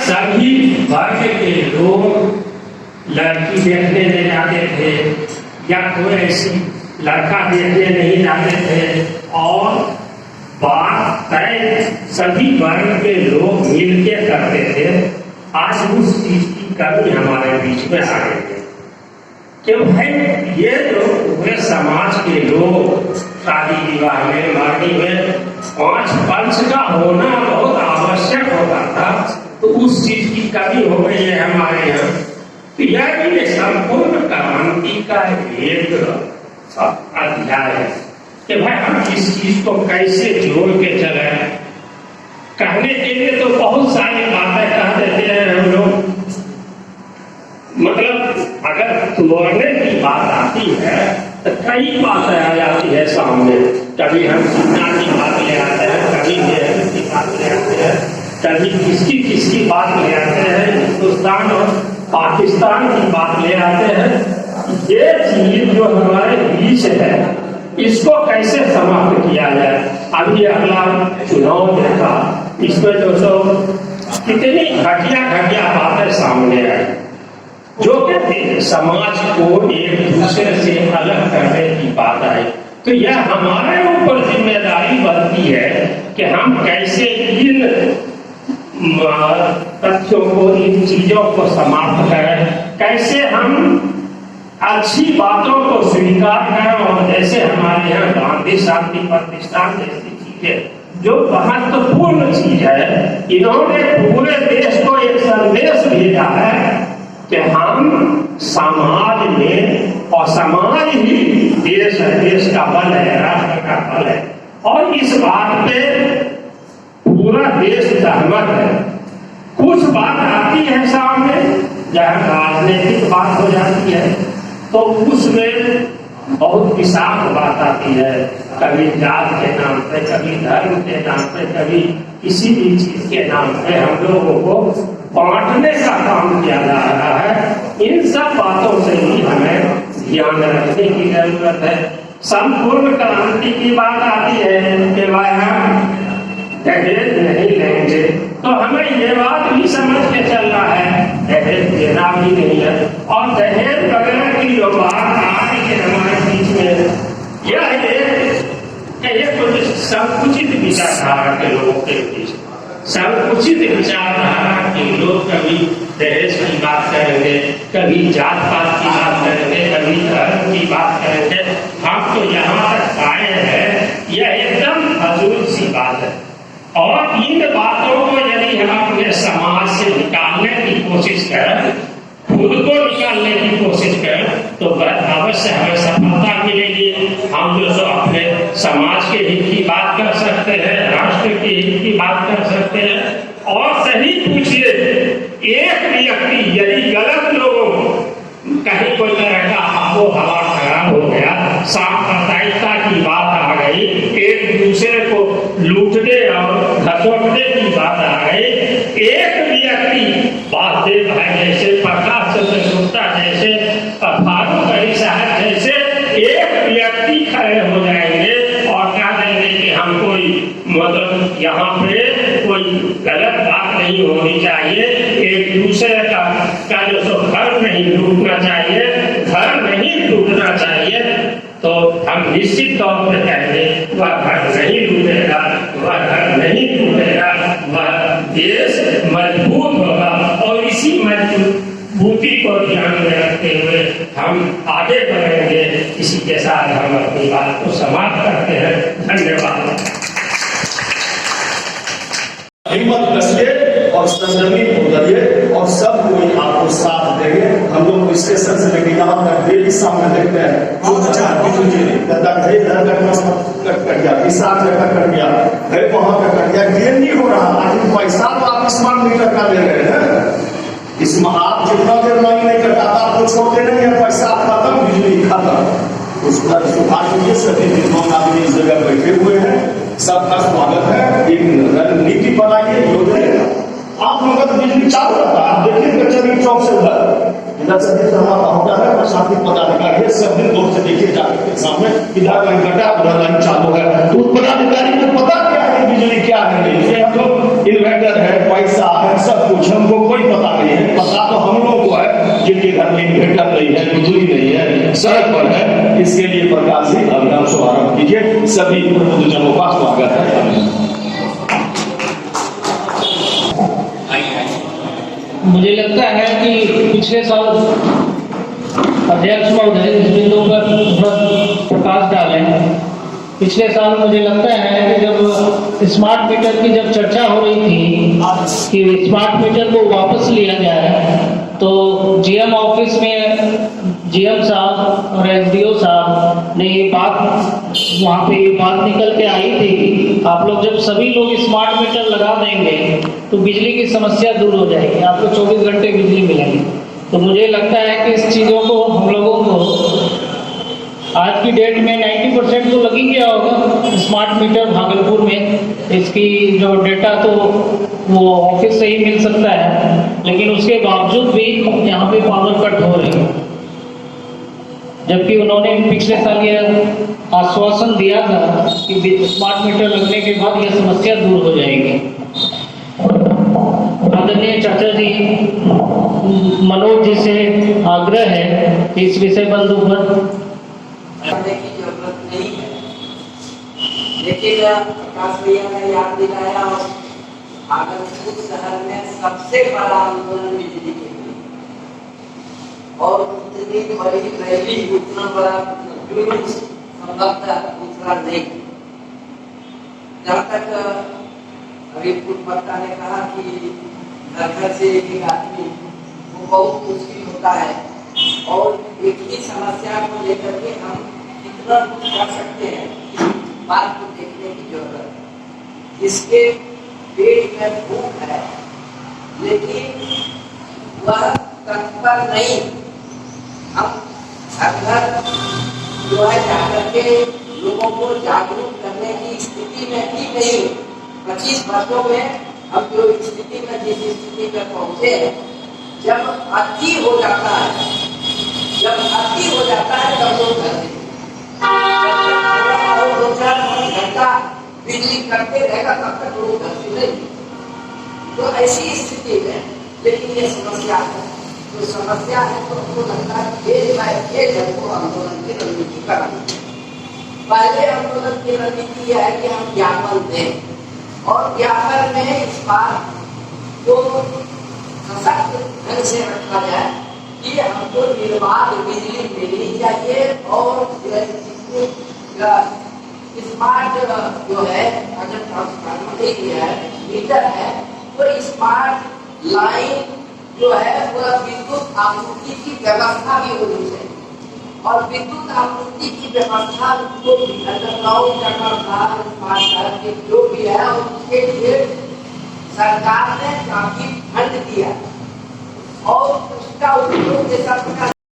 सभी वर्ग के लोग लड़की देखने नहीं जाते थे या कोई ऐसी लड़का देखने नहीं जाते थे, और बात तय सभी वर्ग के लोग मिलके करते थे। आज उस चीज की कमी हमारे बीच में आ गई है कि भाई ये जो पूरे समाज के लोग शादी विवाह में मरनी में 5 पंच का होना बहुत आवश्यक होता था, तो उस चीज की कमी हो गई है हमारे यहाँ। तो यह भी संपूर्ण क्रांति का एक अध्याय है कि भाई हम इस चीज को कैसे जोड़ के चले। कहने के लिए तो बहुत सारी बातें कह देते हैं हम लोग, मतलब अगर तोड़ने की बात आती है तो कई बातें आ जाती है सामने। कभी हम सीता की बात ले आते हैं, कभी नेहरू की बात ले आते हैं, कभी किसकी बात ले आते हैं, हिंदुस्तान और पाकिस्तान की बात ले आते हैं। ये चीज जो हमारे बीच है इसको कैसे समाप्त किया जाए। अभी अगला चुनाव देखा, इसमें जो सो कितनी घटिया बातें सामने आई जो कि समाज को एक दूसरे से अलग करने की बात आई। तो यह हमारे ऊपर जिम्मेदारी बनती है कि हम कैसे इन तथ्यों को, इन चीजों को समाप्त करें, कैसे हम अच्छी बातों को स्वीकार करें। और जैसे हमारे यहाँ गांधी शांति प्रतिष्ठान जैसी चीजें जो महत्वपूर्ण चीज है, इन्होंने पूरे देश को एक संदेश भेजा है कि हम समाज में, और समाज ही देश है, देश का बल है, राष्ट्र का बल है। और इस बात पे पूरा देश सहमत है। कुछ बात आती है सामने, जहाँ राजनीतिक बात हो जाती है तो उसमें बहुत विषाक्त बात आती है। कभी जात के नाम पे, कभी धर्म के नाम पे, कभी किसी भी चीज के नाम पे हम लोगों को बांटने का काम किया जा रहा है। इन सब बातों से भी हमें ध्यान रखने की जरूरत है। संपूर्ण क्रांति की बात आती है कि भाई हम दहेज नहीं लेंगे, तो हमें ये बात भी समझ के चलना है दहेज देना भी नहीं है। और दहेज वगैरह की जो बात आ रही है हमारे बीच में, यह एक कुछ संकुचित विचारधारा के लोगों के बीच, संकुचित विचारधारा के लोग कभी दहेज की बात करेंगे, कभी जात पात की बात करेंगे, कभी धर्म की बात करेंगे। हम तो यहाँ तक आए हैं, यह एकदम फजूल सी बात है। और इन बातों को यदि हम अपने समाज से निकालने की कोशिश करें, खुद को निकालने की कोशिश करें, तो अवश्य हमें सफलता मिलेगी। हम जो सो अपने समाज के हित की बात कर सकते हैं, राष्ट्र के हित की बात कर सकते हैं। और सही पूछिए, एक व्यक्ति यदि गलत लोगों कहीं कोई तरह का आबो हवा खराब हो गया, सांप्रदायिकता की बात आ गई, एक दूसरे को लूटने और घसोटने की बात आ गई, एक व्यक्ति वासुदेव भाई जैसे, प्रकाश चंद्र गुप्ता जैसे, फारूक अली साहब जैसे एक व्यक्ति खड़े हो जाएंगे और कह देंगे कि हम कोई मतलब यहाँ पे कोई गलत बात नहीं होनी चाहिए, एक दूसरे का जो सो घर नहीं लूटना चाहिए, घर नहीं लूटना चाहिए, तो हम निश्चित तौर पर कहेंगे वह घर नहीं लूटेगा, वह घर नहीं टूटेगा, वह देश मजबूत होगा। और इसी मजबूती को ध्यान में रखते हुए हम आगे बढ़ेंगे। इसी के साथ हम अपनी बात को समाप्त करते हैं। धन्यवाद। हिम्मत करिए और संयमी होइए और सब कोई आपको साथ देंगे। हम लोग स्टेशन से लेकर यहाँ तक डेली सामने देखते हैं, कट गया, विशाल जगह कट गया, वहाँ पे कट गया, गेन नहीं हो रहा। लेकिन पैसा तो आप स्मार्ट मीटर का ले रहे हैं, इसमें आप जितना देर लाइन नहीं कटाता आपको छोड़ते नहीं है, पैसा खत्म, बिजली खत्म। उसका सुधार कीजिए। सभी विद्वान आदमी इस जगह बैठे हुए हैं, सबका स्वागत है। एक रणनीति बनाइए, योजना। आप लोगों का बिजली चालू रहता है, आप देखिए कचहरी चौक से इधर से धमाका होता है, प्रशासनिक पदाधिकारी सब दिन दूर से देखिए जाकर सामने, इधर लाइन कटा, उधर लाइन चालू है, तो पदाधिकारी को पता क्या है बिजली क्या है। हम लोग इन्वर्टर है, पैसा है, सब कुछ कुछ हमको कोई पता नहीं है। पता तो हम लोगों को है जिनके घर में इन्वर्टर नहीं है, बिजली नहीं है, सड़क पर है। इसके लिए प्रकाश जी अभियान शुभारंभ कीजिए। सभी प्रबुद्धजनों का स्वागत है। मुझे लगता है कि पिछले साल अध्यक्ष महोदय इस बिंदु पर थोड़ा प्रकाश डालें। पिछले साल मुझे लगता है कि जब स्मार्ट मीटर की जब चर्चा हो रही थी कि स्मार्ट मीटर को वापस लिया जाए, तो जीएम ऑफिस में जीएम साहब और एसडीओ साहब ने ये बात, वहाँ पे ये बात निकल के आई थी कि आप लोग जब सभी लोग स्मार्ट मीटर लगा देंगे तो बिजली की समस्या दूर हो जाएगी, आपको 24 घंटे बिजली मिलेगी। तो मुझे लगता है कि इस चीज़ों को हम लोगों को आज की डेट में 90% तो लग ही गया होगा स्मार्ट मीटर भागलपुर में। इसकी जो डेटा तो वो ऑफिस से ही मिल सकता है, लेकिन उसके बावजूद भी यहाँ पे पावर कट हो रही है, जबकि उन्होंने पिछले साल ये आश्वासन दिया था कि स्मार्ट मीटर लगने के बाद यह समस्या दूर हो जाएगी। आदरणीय चाचा जी, मनोज जी से आग्रह है कि इस विषय बंधु पर करने की जरूरत नहीं है। देखिएगा, प्रकाश भैया ने याद दिलाया, और भागलपुर शहर में सबसे बड़ा आंदोलन बिजली के लिए, और उतनी बड़ी रैली, उतना बड़ा जुलूस संभवतः दूसरा नहीं। जहाँ तक अभी पूर्ववक्ता ने कहा कि घर से एक आदमी, वो बहुत मुश्किल होता है, और एक ही समस्या को लेकर के हम कितना कुछ कर सकते हैं, इस बात को देखने की जरूरत है। जिसके पेट में भूख है लेकिन वह तत्पर नहीं, हम घर जो है जाकर के लोगों को जागरूक करने की स्थिति में भी नहीं। 25 वर्षों में हम जो स्थिति में, जिस स्थिति में पहुंचे, जब अति हो जाता है, तब लोग घर से 2-4 घंटा बिजली करते रहेगा, तब तक लोग घर से नहीं। तो ऐसी स्थिति में, लेकिन ये समस्या है, तो समस्या है तो हमको लगता है ये घर को आंदोलन की रणनीति करानी। पहले आंदोलन की रणनीति यह है कि हम ज्ञापन दें, और ज्ञापन में इस बात को सशक्त ढंग से रखा जाए कि हमको निर्बाध बिजली मिलनी चाहिए, और स्मार्ट जो है, अगर ट्रांसफार्मर है, मीटर है, तो स्मार्ट लाइन जो है वह विद्युत आपूर्ति की व्यवस्था भी होनी चाहिए, और विद्युत आपूर्ति की व्यवस्था को जो भी है उसके लिए सरकार ने काफी फंड दिया, और उसका उपयोग जैसा